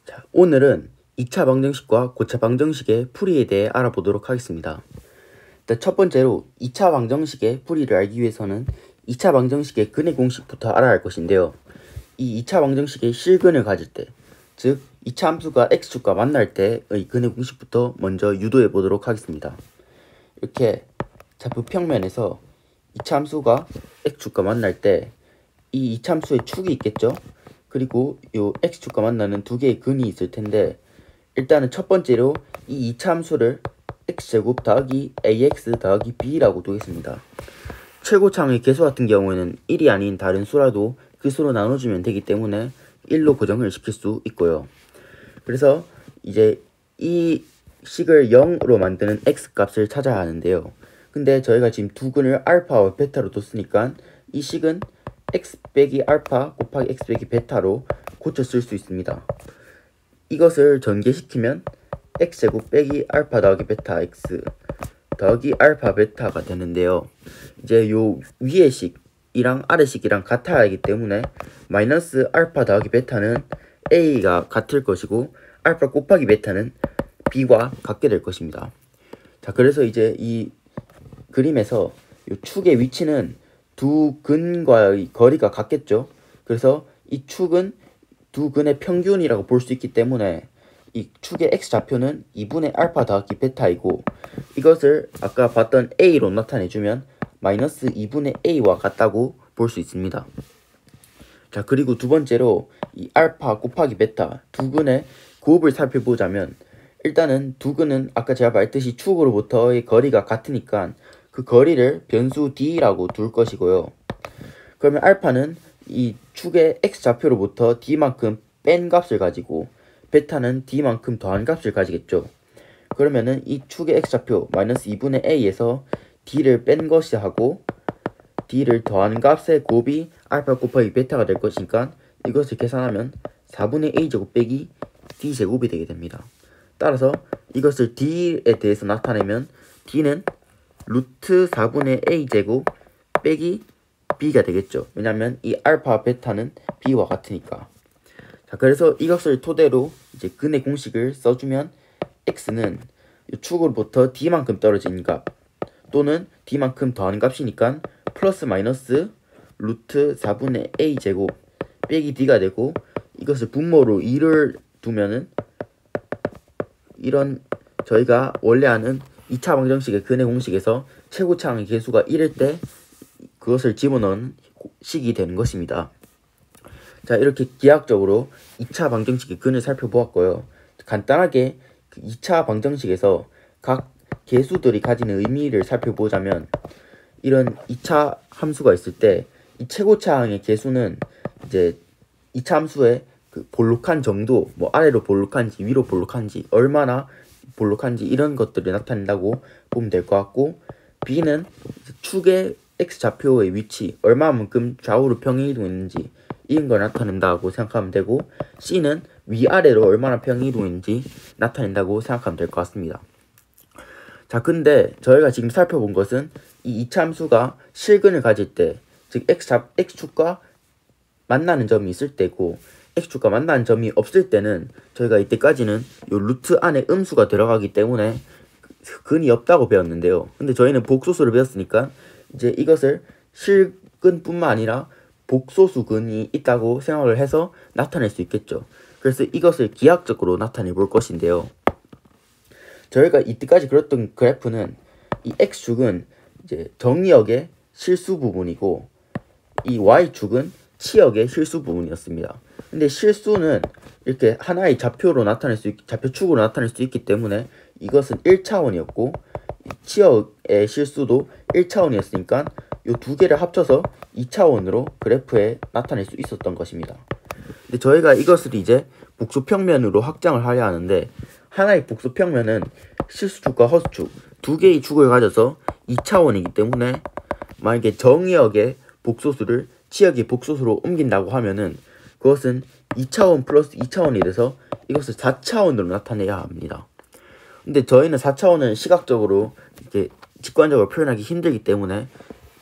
자, 오늘은 2차 방정식과 고차 방정식의 풀이에 대해 알아보도록 하겠습니다. 일단 첫 번째로 2차 방정식의 풀이를 알기 위해서는 2차 방정식의 근의 공식부터 알아야 할 것인데요. 이 2차 방정식의 실근을 가질 때, 즉 2차 함수가 x축과 만날 때의 근의 공식부터 먼저 유도해 보도록 하겠습니다. 이렇게 좌표 평면에서 2차 함수가 x축과 만날 때 이 2차 함수의 축이 있겠죠? 그리고 요 x축과 만나는 두 개의 근이 있을 텐데, 일단은 첫 번째로 이 2차 함수를 x제곱 더하기 ax 더하기 b라고 두겠습니다. 최고차항의 계수 같은 경우에는 1이 아닌 다른 수라도 그 수로 나눠주면 되기 때문에 1로 고정을 시킬 수 있고요. 그래서 이제 이 식을 0으로 만드는 x 값을 찾아야 하는데요. 근데 저희가 지금 두 근을 알파와 베타로 뒀으니까 이 식은 x 빼기 알파 곱하기 x 빼기 베타로 고쳐 쓸 수 있습니다. 이것을 전개시키면 x제곱 빼기 알파 더하기 베타 x 더하기 알파 베타가 되는데요. 이제 요 위의 식이랑 아래 식이랑 같아야 하기 때문에 마이너스 알파 더하기 베타는 a가 같을 것이고 알파 곱하기 베타는 b와 같게 될 것입니다. 자, 그래서 이제 이 그림에서 요 축의 위치는 두 근과의 거리가 같겠죠. 그래서 이 축은 두 근의 평균이라고 볼 수 있기 때문에 이 축의 x좌표는 2분의 알파 더하기 베타이고, 이것을 아까 봤던 a로 나타내주면 마이너스 2분의 a와 같다고 볼 수 있습니다. 자, 그리고 두 번째로 이 알파 곱하기 베타 두 근의 곱을 살펴보자면, 일단은 두 근은 아까 제가 말했듯이 축으로부터의 거리가 같으니까 그 거리를 변수 d라고 둘 것이고요. 그러면 알파는 이 축의 x좌표로부터 d만큼 뺀 값을 가지고 베타는 d만큼 더한 값을 가지겠죠. 그러면은 이 축의 x좌표 마이너스 2분의 a에서 d를 뺀 것이 하고 d를 더한 값의 곱이 알파 곱하기 베타가 될 것이니까 이것을 계산하면 4분의 a제곱 빼기 d제곱이 되게 됩니다. 따라서 이것을 d에 대해서 나타내면 d는 루트 4분의 a제곱 빼기 b가 되겠죠. 왜냐면 이 알파 베타는 b와 같으니까. 자, 그래서 이것을 토대로 이제 근의 공식을 써주면 x는 축으로부터 d만큼 떨어진 값 또는 d만큼 더한 값이니까 플러스 마이너스 루트 4분의 a제곱 빼기 d가 되고, 이것을 분모로 2를 두면은 이런 저희가 원래 아는 2차 방정식의 근의 공식에서 최고차항의 계수가 1일 때 그것을 집어넣은 식이 되는 것입니다. 자, 이렇게 기하학적으로 2차 방정식의 근을 살펴보았고요. 간단하게 그 2차 방정식에서 각 계수들이 가지는 의미를 살펴보자면, 이런 2차 함수가 있을 때 이 최고차항의 계수는 이제 2차 함수의 그 볼록한 정도, 뭐 아래로 볼록한지 위로 볼록한지 얼마나 볼록한지 이런 것들을 나타낸다고 보면 될 것 같고, b는 축의 x좌표의 위치 얼마만큼 좌우로 평행이동했는지 이런 걸 나타낸다고 생각하면 되고, c는 위아래로 얼마나 평행이동했는지 나타낸다고 생각하면 될 것 같습니다. 자, 근데 저희가 지금 살펴본 것은 이 2차 함수가 실근을 가질 때, 즉 x축과 만나는 점이 있을 때고, x축과 만나는 점이 없을 때는 저희가 이때까지는 요 루트 안에 음수가 들어가기 때문에 근이 없다고 배웠는데요. 근데 저희는 복소수를 배웠으니까 이제 이것을 실근뿐만 아니라 복소수 근이 있다고 생각을 해서 나타낼 수 있겠죠. 그래서 이것을 기하학적으로 나타내 볼 것인데요. 저희가 이때까지 그렸던 그래프는 이 x축은 이제 정의역의 실수 부분이고 이 y축은 치역의 실수 부분이었습니다. 근데 실수는 이렇게 하나의 좌표로 나타낼 수 좌표축으로 나타낼 수 있기 때문에 이것은 1차원이었고, 치역의 실수도 1차원이었으니까 이 두 개를 합쳐서 2차원으로 그래프에 나타낼 수 있었던 것입니다. 근데 저희가 이것을 이제 복수평면으로 확장을 하려 하는데, 하나의 복수평면은 실수축과 허수축 두 개의 축을 가져서 2차원이기 때문에 만약에 정의역의 복소수를 치역의 복소수로 옮긴다고 하면은 그것은 2차원 플러스 2차원이 돼서 이것을 4차원으로 나타내야 합니다. 근데 저희는 4차원은 시각적으로 이렇게 직관적으로 표현하기 힘들기 때문에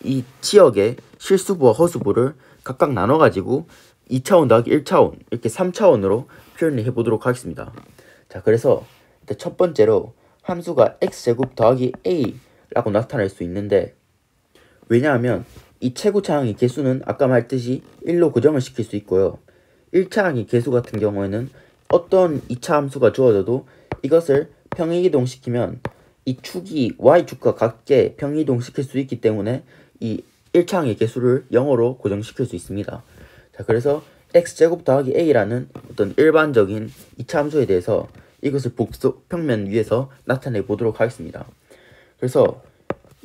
이 치역의 실수부와 허수부를 각각 나눠가지고 2차원 더하기 1차원 이렇게 3차원으로 표현을 해보도록 하겠습니다. 자, 그래서 일단 첫 번째로 함수가 x제곱 더하기 a라고 나타낼 수 있는데, 왜냐하면 이 최고차항의 개수는 아까 말했듯이 1로 고정을 시킬 수 있고요. 1차항의 개수 같은 경우에는 어떤 2차 함수가 주어져도 이것을 평행이동시키면 이 축이 y축과 같게 평행이동시킬 수 있기 때문에 이 1차항의 개수를 0으로 고정시킬 수 있습니다. 자, 그래서 x제곱 더하기 a라는 어떤 일반적인 2차 함수에 대해서 이것을 복수 평면 위에서 나타내 보도록 하겠습니다. 그래서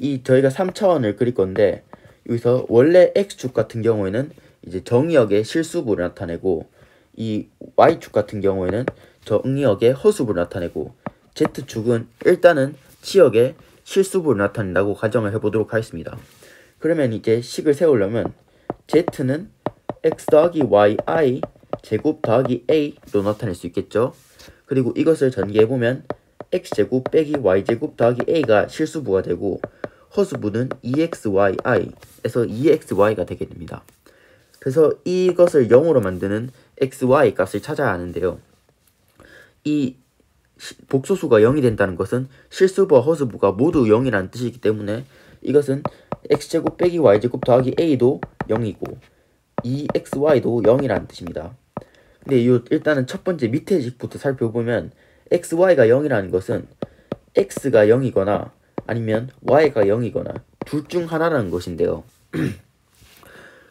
저희가 3차원을 그릴 건데, 여기서 원래 x축 같은 경우에는 이제 정의역의 실수부를 나타내고, 이 y축 같은 경우에는 정의역의 허수부를 나타내고, z축은 일단은 치역의 실수부를 나타낸다고 가정을 해보도록 하겠습니다. 그러면 이제 식을 세우려면 z는 x 더하기 yi 제곱 더하기 a로 나타낼 수 있겠죠. 그리고 이것을 전개해보면 x제곱 빼기 y제곱 더하기 a가 실수부가 되고, 허수부는 2xyi에서 2xy가 되게 됩니다. 그래서 이것을 0으로 만드는 xy 값을 찾아야 하는데요. 이 복소수가 0이 된다는 것은 실수부와 허수부가 모두 0이라는 뜻이기 때문에 이것은 x제곱 빼기 y제곱 더하기 a도 0이고 2xy도 0이라는 뜻입니다. 근데 일단은 첫 번째 밑에 식부터 살펴보면 xy가 0이라는 것은 x가 0이거나 아니면 y가 0이거나 둘 중 하나라는 것인데요.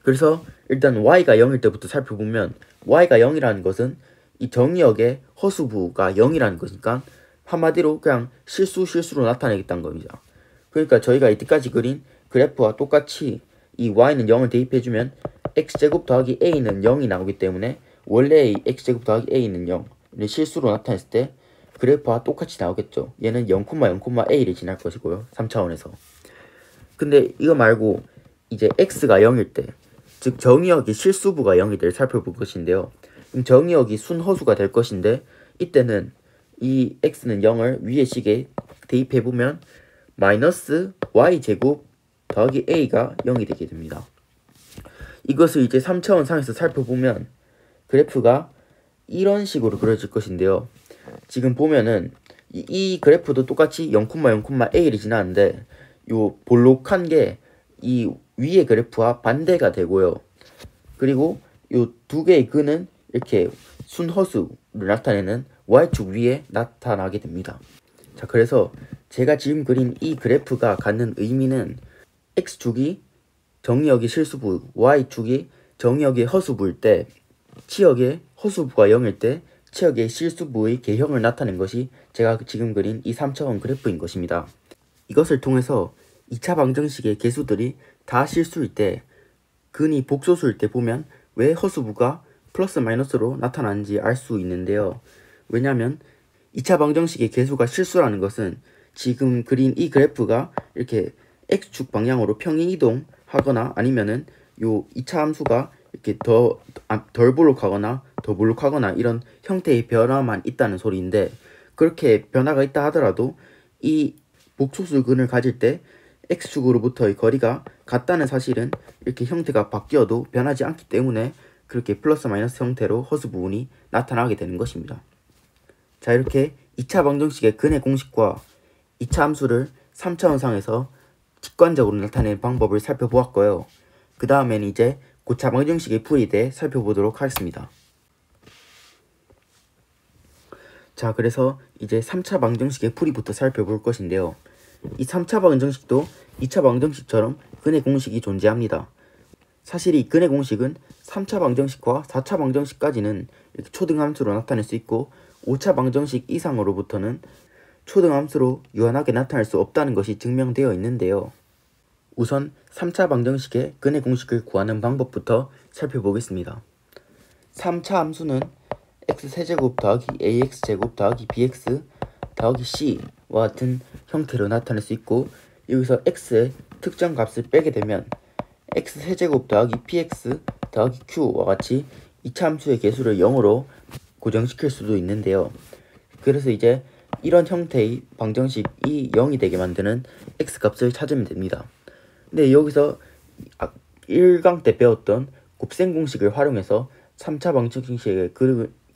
그래서 일단 y가 0일 때부터 살펴보면 y가 0이라는 것은 이 정의역의 허수부가 0이라는 것이니까 한마디로 그냥 실수로 나타내겠다는 겁니다. 그러니까 저희가 이때까지 그린 그래프와 똑같이 이 y는 0을 대입해주면 x제곱 더하기 a는 0이 나오기 때문에 원래의 x제곱 더하기 a는 0을 실수로 나타냈을 때 그래프와 똑같이 나오겠죠. 얘는 0,0,a를 지날 것이고요. 3차원에서. 근데 이거 말고 이제 x가 0일 때, 즉 정의역이 실수부가 0일 때를 살펴볼 것인데요. 그럼 정의역이 순허수가 될 것인데, 이때는 이 x는 0을 위의 식에 대입해보면 마이너스 y제곱 더하기 a가 0이 되게 됩니다. 이것을 이제 3차원 상에서 살펴보면 그래프가 이런 식으로 그려질 것인데요. 지금 보면은 이 그래프도 똑같이 0,0,a를 지나는데 요 볼록한 게 이 위의 그래프와 반대가 되고요. 그리고 요 두 개의 근은 이렇게 순허수를 나타내는 y축 위에 나타나게 됩니다. 자, 그래서 제가 지금 그린 이 그래프가 갖는 의미는 x축이 정의역의 실수부, y축이 정의역의 허수부일 때, 치역의 허수부가 0일 때 치역의 실수부의 개형을 나타낸 것이 제가 지금 그린 이 3차원 그래프인 것입니다. 이것을 통해서 2차 방정식의 개수들이 다 실수일 때, 근이 복소수일 때 보면 왜 허수부가 플러스 마이너스로 나타나는지 알 수 있는데요. 왜냐하면 2차 방정식의 개수가 실수라는 것은 지금 그린 이 그래프가 이렇게 x축 방향으로 평행이동 하거나 아니면은 요 2차 함수가 이렇게 덜 볼록하거나 더 볼록하거나 이런 형태의 변화만 있다는 소리인데, 그렇게 변화가 있다 하더라도 이 복소수 근을 가질 때 x축으로부터의 거리가 같다는 사실은 이렇게 형태가 바뀌어도 변하지 않기 때문에 그렇게 플러스 마이너스 형태로 허수 부분이 나타나게 되는 것입니다. 자, 이렇게 2차 방정식의 근의 공식과 2차 함수를 3차원상에서 직관적으로 나타내는 방법을 살펴보았고요. 그 다음에는 이제 고차 방정식의 풀이에 대해 살펴보도록 하겠습니다. 자, 그래서 이제 3차 방정식의 풀이부터 살펴볼 것인데요. 이 3차 방정식도 2차 방정식처럼 근의 공식이 존재합니다. 사실 이 근의 공식은 3차 방정식과 4차 방정식까지는 이렇게 초등함수로 나타낼 수 있고 5차 방정식 이상으로부터는 초등함수로 유한하게 나타낼 수 없다는 것이 증명되어 있는데요. 우선 3차 방정식의 근의 공식을 구하는 방법부터 살펴보겠습니다. 3차 함수는 x세제곱 더하기 ax제곱 더하기 bx 더하기 c와 같은 형태로 나타낼 수 있고, 여기서 x의 특정 값을 빼게 되면 x세제곱 더하기 px 더하기 q와 같이 2차 함수의 개수를 0으로 고정시킬 수도 있는데요. 그래서 이제 이런 형태의 방정식이 0이 되게 만드는 x값을 찾으면 됩니다. 근데 여기서 1강 때 배웠던 곱셈 공식을 활용해서 3차 방정식의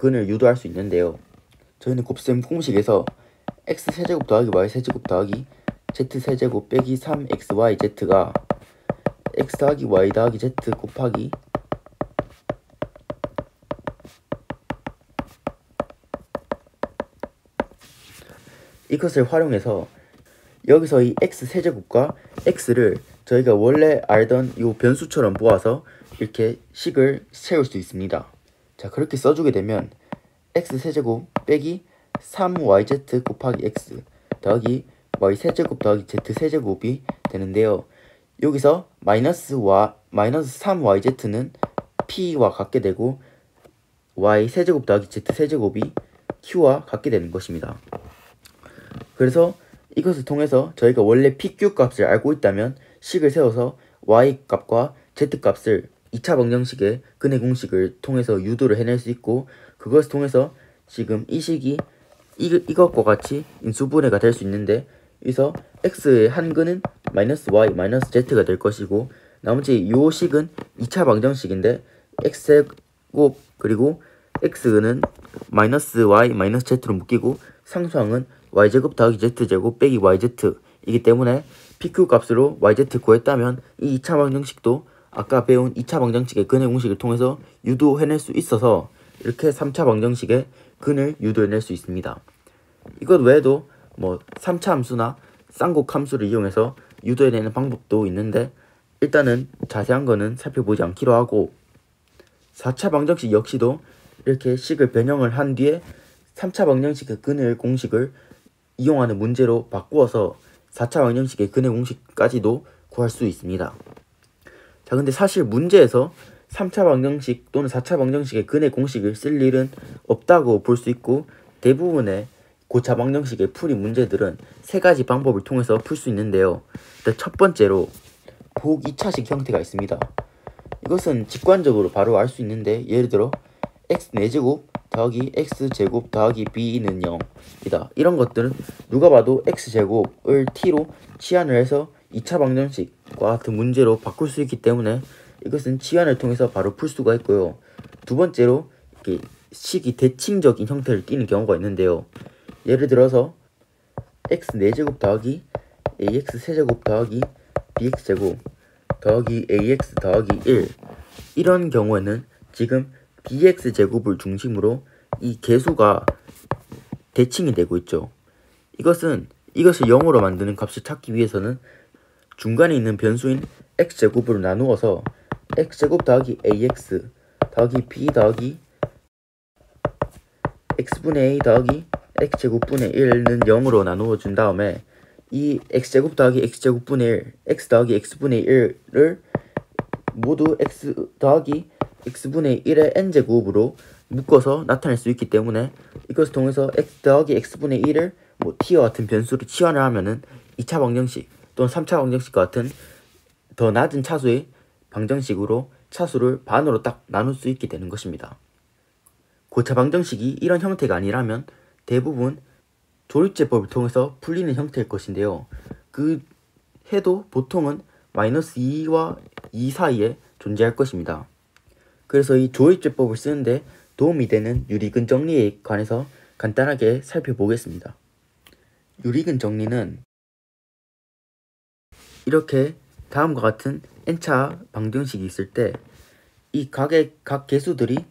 근을 유도할 수 있는데요. 저희는 곱셈 공식에서 x세제곱 더하기 y세제곱 더하기 z세제곱 빼기 3xyz가 x 더하기 y 더하기 z 곱하기 이것을 활용해서 여기서 이 x세제곱과 x를 저희가 원래 알던 이 변수처럼 모아서 이렇게 식을 세울 수 있습니다. 자, 그렇게 써주게 되면 x세제곱 빼기 3yz 곱하기 x 더하기 y세제곱 더하기 z세제곱이 되는데요. 여기서 마이너스 3yz는 p와 같게 되고 y세제곱 더하기 z세제곱이 q와 같게 되는 것입니다. 그래서 이것을 통해서 저희가 원래 PQ 값을 알고 있다면 식을 세워서 Y 값과 Z 값을 2차 방정식의 근의 공식을 통해서 유도를 해낼 수 있고, 그것을 통해서 지금 이 식이 이것과 같이 인수분해가 될 수 있는데, 여기서 X의 한 근은 마이너스 Y 마이너스 Z가 될 것이고, 나머지 요 식은 2차 방정식인데 X제곱 그리고 X는 마이너스 Y 마이너스 Z로 묶이고 상수항은 y제곱 더하기 z제곱 빼기 yz 이기 때문에 pq 값으로 yz 구했다면 이 2차 방정식도 아까 배운 2차 방정식의 근의 공식을 통해서 유도해낼 수 있어서 이렇게 3차 방정식의 근을 유도해낼 수 있습니다. 이것 외에도 뭐 3차 함수나 쌍곡 함수를 이용해서 유도해내는 방법도 있는데 일단은 자세한 거는 살펴보지 않기로 하고, 4차 방정식 역시도 이렇게 식을 변형을 한 뒤에 3차 방정식의 근의 공식을 이용하는 문제로 바꾸어서 4차 방정식의 근의 공식까지도 구할 수 있습니다. 자, 근데 사실 문제에서 3차 방정식 또는 4차 방정식의 근의 공식을 쓸 일은 없다고 볼 수 있고, 대부분의 고차 방정식의 풀이 문제들은 3가지 방법을 통해서 풀 수 있는데요. 일단 첫 번째로 복 2차식 형태가 있습니다. 이것은 직관적으로 바로 알 수 있는데, 예를 들어 x4제곱 더하기 x제곱 더하기 b는 0이다. 이런 것들은 누가 봐도 x제곱을 t로 치환을 해서 2차 방정식과 같은 문제로 바꿀 수 있기 때문에 이것은 치환을 통해서 바로 풀 수가 있고요. 두 번째로 이렇게 식이 대칭적인 형태를 띠는 경우가 있는데요. 예를 들어서 x4제곱 더하기 ax세제곱 더하기 bx제곱 더하기 ax 더하기 1 이런 경우에는 지금 bx제곱을 중심으로 이 계수가 대칭이 되고 있죠. 이것을 0으로 만드는 값을 찾기 위해서는 중간에 있는 변수인 x제곱으로 나누어서 x제곱 더하기 ax 더하기 b 더하기 x분의 a 더하기 x제곱분의 1는 0으로 나누어 준 다음에 이 x제곱 더하기 x제곱분의 1, x 더하기 x분의 1을 모두 x 더하기 x분의 1의 n제곱으로 묶어서 나타낼 수 있기 때문에 이것을 통해서 x 더하기 x분의 1을 뭐 t와 같은 변수로 치환을 하면은 2차 방정식 또는 3차 방정식과 같은 더 낮은 차수의 방정식으로 차수를 반으로 딱 나눌 수 있게 되는 것입니다. 고차 방정식이 이런 형태가 아니라면 대부분 조립제법을 통해서 풀리는 형태일 것인데요. 그 해도 보통은 마이너스 2와 2 사이에 존재할 것입니다. 그래서 이 조립제법을 쓰는데 도움이 되는 유리근 정리에 관해서 간단하게 살펴보겠습니다. 유리근 정리는 이렇게 다음과 같은 n차 방정식이 있을 때 이 각 개수들이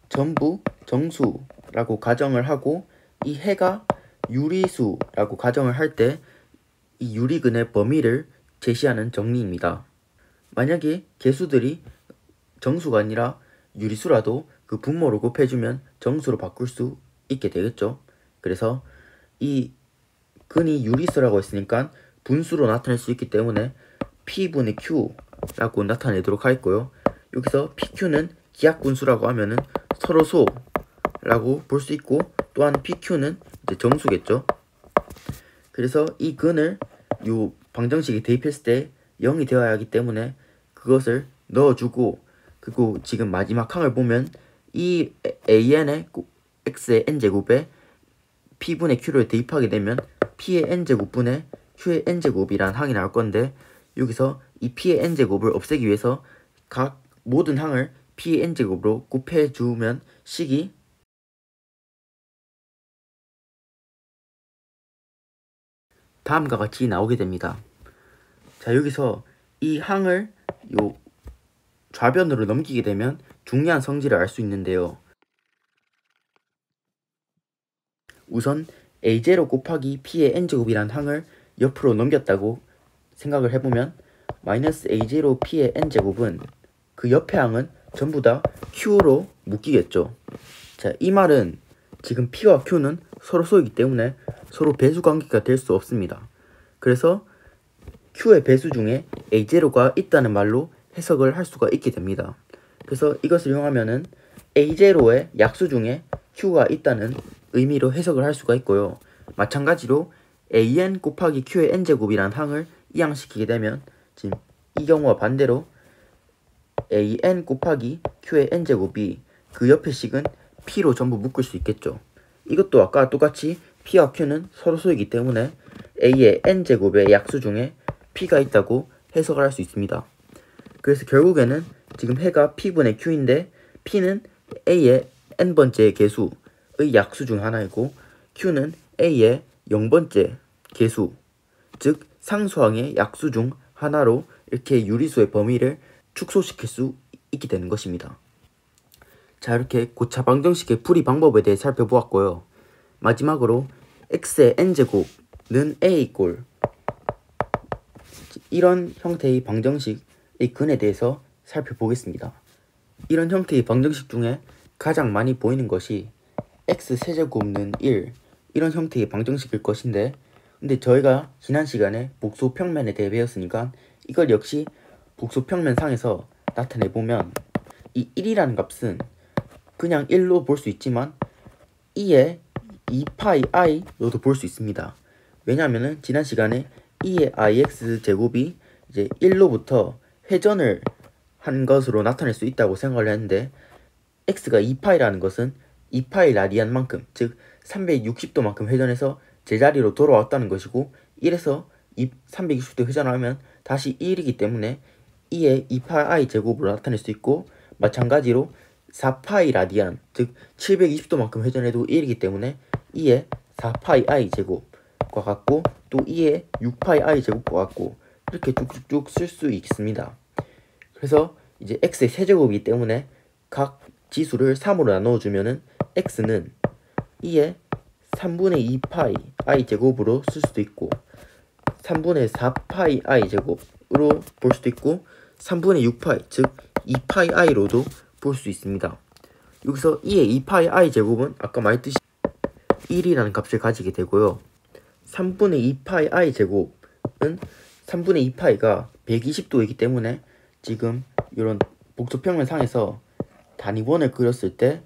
전부 정수라고 가정을 하고 이 해가 유리수라고 가정을 할 때 이 유리근의 범위를 제시하는 정리입니다. 만약에 개수들이 정수가 아니라 유리수라도 그 분모를 곱해주면 정수로 바꿀 수 있게 되겠죠. 그래서 이 근이 유리수라고 했으니까 분수로 나타낼 수 있기 때문에 P분의 Q라고 나타내도록 하겠고요. 여기서 PQ는 기하분수라고 하면은 서로소라고 볼 수 있고, 또한 PQ는 이제 정수겠죠. 그래서 이 근을 요 방정식에 대입했을 때 0이 되어야 하기 때문에 그것을 넣어주고, 그리고 지금 마지막 항을 보면 이 an의 x의 n제곱에 p분의 q를 대입하게 되면 p의 n제곱분의 q의 n제곱이라는 항이 나올 건데, 여기서 이 p의 n제곱을 없애기 위해서 각 모든 항을 p의 n제곱으로 곱해주면 식이 다음과 같이 나오게 됩니다. 자, 여기서 이 항을 요 좌변으로 넘기게 되면 중요한 성질을 알 수 있는데요. 우선 a0 곱하기 p의 n제곱이란 항을 옆으로 넘겼다고 생각을 해보면 마이너스 a0 p의 n제곱은 그 옆의 항은 전부 다 q로 묶이겠죠. 자, 이 말은 지금 p와 q는 서로 쏘이기 때문에 서로 배수 관계가 될 수 없습니다. 그래서 q의 배수 중에 a0가 있다는 말로 해석을 할 수가 있게 됩니다. 그래서 이것을 이용하면은 a0의 약수 중에 q가 있다는 의미로 해석을 할 수가 있고요. 마찬가지로 an 곱하기 q의 n제곱이라는 항을 이항시키게 되면 지금 이 경우와 반대로 an 곱하기 q의 n제곱이 그 옆의 식은 p로 전부 묶을 수 있겠죠. 이것도 아까 똑같이 p와 q는 서로 쏘이기 때문에 a의 n제곱의 약수 중에 p가 있다고 해석을 할 수 있습니다. 그래서 결국에는 지금 해가 p분의 q인데 p는 a의 n번째 개수의 약수 중 하나이고 q는 a의 0번째 개수, 즉 상수항의 약수 중 하나로 이렇게 유리수의 범위를 축소시킬 수 있게 되는 것입니다. 자, 이렇게 고차 방정식의 풀이 방법에 대해 살펴보았고요. 마지막으로 x의 n제곱는 a 꼴 이런 형태의 방정식의 근에 대해서 살펴보겠습니다. 이런 형태의 방정식 중에 가장 많이 보이는 것이 x세제곱는 1 이런 형태의 방정식일 것인데, 근데 저희가 지난 시간에 복소평면에 대해 배웠으니까 이걸 역시 복소평면상에서 나타내보면 이 1이라는 값은 그냥 1로 볼 수 있지만 2의 2파이 i로도 볼 수 있습니다. 왜냐하면 지난 시간에 2의 ix 제곱이 이제 1로부터 회전을 한 것으로 나타낼 수 있다고 생각을 했는데, x가 2파이라는 것은 2파이 라디안만큼, 즉 360도만큼 회전해서 제자리로 돌아왔다는 것이고, 1에서 360도 회전하면 다시 1이기 때문에 2의 2파이 i 제곱으로 나타낼 수 있고, 마찬가지로 4파이 라디안, 즉 720도만큼 회전해도 1이기 때문에 2의 4파이 i 제곱과 같고, 또 2의 6파이 i 제곱과 같고, 이렇게 쭉쭉쭉 쓸 수 있습니다. 그래서 이제 x의 세제곱이기 때문에 각 지수를 3으로 나눠주면은 x는 2의 3분의 2파이 i 제곱으로 쓸 수도 있고, 3분의 4파이 i 제곱으로 볼 수도 있고, 3분의 6파이, 즉 2파이 i로도 볼 수 있습니다. 여기서 2의 2파이 i 제곱은 아까 말했듯이 1이라는 값을 가지게 되고요. 3분의 2파이 i 제곱은 3분의 2파이가 120도이기 때문에 지금 이런 복소평면상에서 단위원을 그렸을 때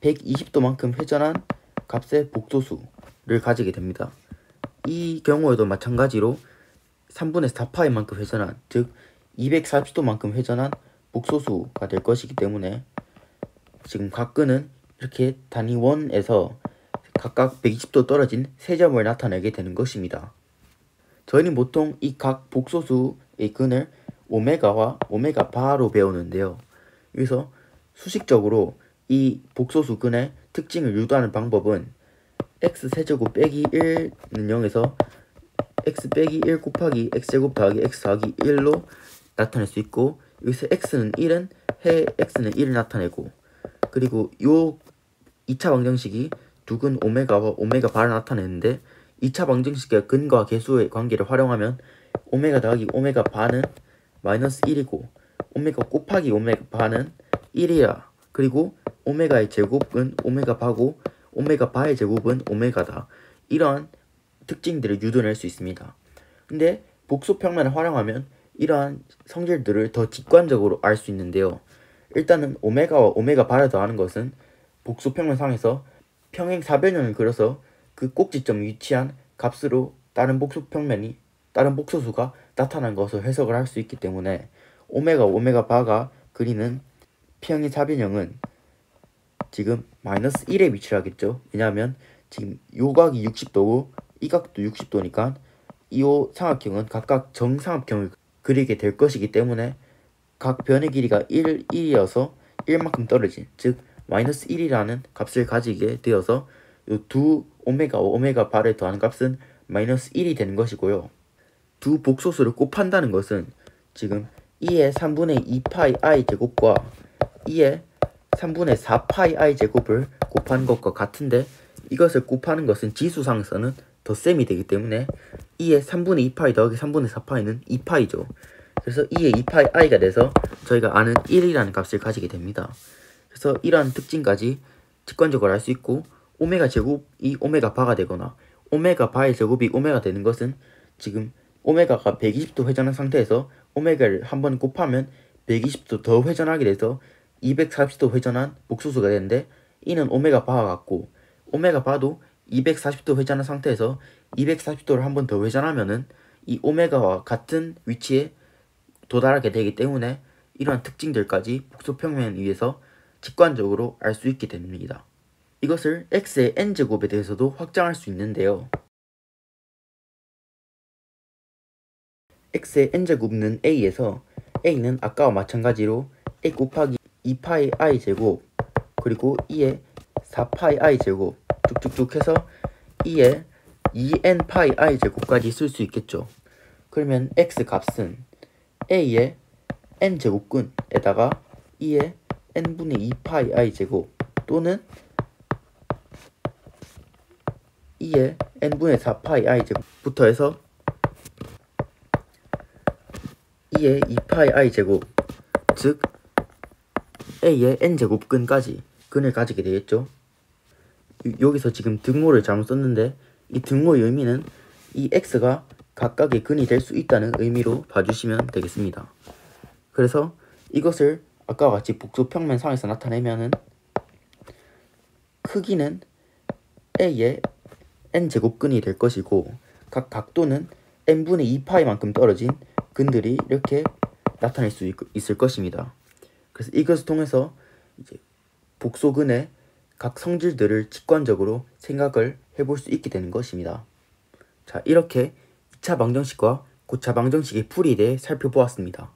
120도만큼 회전한 값의 복소수를 가지게 됩니다. 이 경우에도 마찬가지로 3분의 4파이만큼 회전한, 즉 240도만큼 회전한 복소수가 될 것이기 때문에 지금 각 근은 이렇게 단위원에서 각각 120도 떨어진 세 점을 나타내게 되는 것입니다. 저희는 보통 이 각 복소수의 근을 오메가와 오메가 바로 배우는데요. 여기서 수식적으로 이 복소수 근의 특징을 유도하는 방법은 x세제곱 빼기 1는 0에서 x 빼기 1 곱하기 x제곱 더하기 x 더하기 1로 나타낼 수 있고, 여기서 x는 1은 해 x는 1을 나타내고, 그리고 요 2차 방정식이 두 근 오메가와 오메가 바를 나타내는데, 2차 방정식의 근과 개수의 관계를 활용하면 오메가 더하기 오메가 바는 마이너스 1이고 오메가 곱하기 오메가 바는 1이야. 그리고 오메가의 제곱은 오메가 바고 오메가 바의 제곱은 오메가다. 이러한 특징들을 유도낼 수 있습니다. 근데 복소평면을 활용하면 이러한 성질들을 더 직관적으로 알 수 있는데요. 일단은 오메가와 오메가 바를 더하는 것은 복소평면상에서 평행사변형을 그려서 그 꼭지점이 위치한 값으로 다른 복소수가 나타난 것을 해석을 할 수 있기 때문에 오메가 오메가 바가 그리는 평행사변형은 지금 마이너스 1에 위치를 하겠죠. 왜냐하면 지금 요 각이 60도고 이 각도 60도니까 이 삼각형은 각각 정삼각형을 그리게 될 것이기 때문에 각 변의 길이가 1이어서 1만큼 떨어진, 즉 마이너스 1이라는 값을 가지게 되어서 이 두 오메가와 오메가 바를 더하는 값은 마이너스 1이 되는 것이고요. 두 복소수를 곱한다는 것은 지금 2의 3분의 2파이 i 제곱과 2의 3분의 4파이 i 제곱을 곱하는 것과 같은데, 이것을 곱하는 것은 지수상에서는 덧셈이 되기 때문에 2의 3분의 2파이 더하기 3분의 4파이는 2파이죠. 그래서 2의 2파이 i가 돼서 저희가 아는 1이라는 값을 가지게 됩니다. 그래서 이러한 특징까지 직관적으로 알 수 있고, 오메가 제곱이 오메가 바가 되거나 오메가 바의 제곱이 오메가 되는 것은 지금 오메가가 120도 회전한 상태에서 오메가를 한번 곱하면 120도 더 회전하게 돼서 240도 회전한 복소수가 되는데, 이는 오메가 바와 같고, 오메가 바도 240도 회전한 상태에서 240도를 한 번 더 회전하면은 이 오메가와 같은 위치에 도달하게 되기 때문에 이러한 특징들까지 복소평면에 의해서 직관적으로 알 수 있게 됩니다. 이것을 x의 n제곱에 대해서도 확장할 수 있는데요. x의 n제곱은 a에서 a는 아까와 마찬가지로 a 곱하기 2파이 i 제곱 그리고 2의 4파이 i 제곱 쭉쭉쭉 해서 2의 2n 파이 i 제곱까지 쓸 수 있겠죠. 그러면 x 값은 a의 n제곱근에다가 2의 n분의 2파이 i 제곱 또는 2의 n분의 4파이 i 제곱부터 해서 2의 2파이 i 제곱, 즉 a의 n제곱근까지 근을 가지게 되겠죠. 여기서 지금 등호를 잘못 썼는데, 이 등호의 의미는 이 x가 각각의 근이 될 수 있다는 의미로 봐주시면 되겠습니다. 그래서 이것을 아까와 같이 복소평면상에서 나타내면은 크기는 a의 n제곱근이 될 것이고, 각 각도는 n분의 2파이만큼 떨어진 근들이 이렇게 나타낼 수 있을 것입니다. 그래서 이것을 통해서 이제 복소근의 각 성질들을 직관적으로 생각을 해볼 수 있게 되는 것입니다. 자, 이렇게 2차 방정식과 고차 방정식의 풀이에 대해 살펴보았습니다.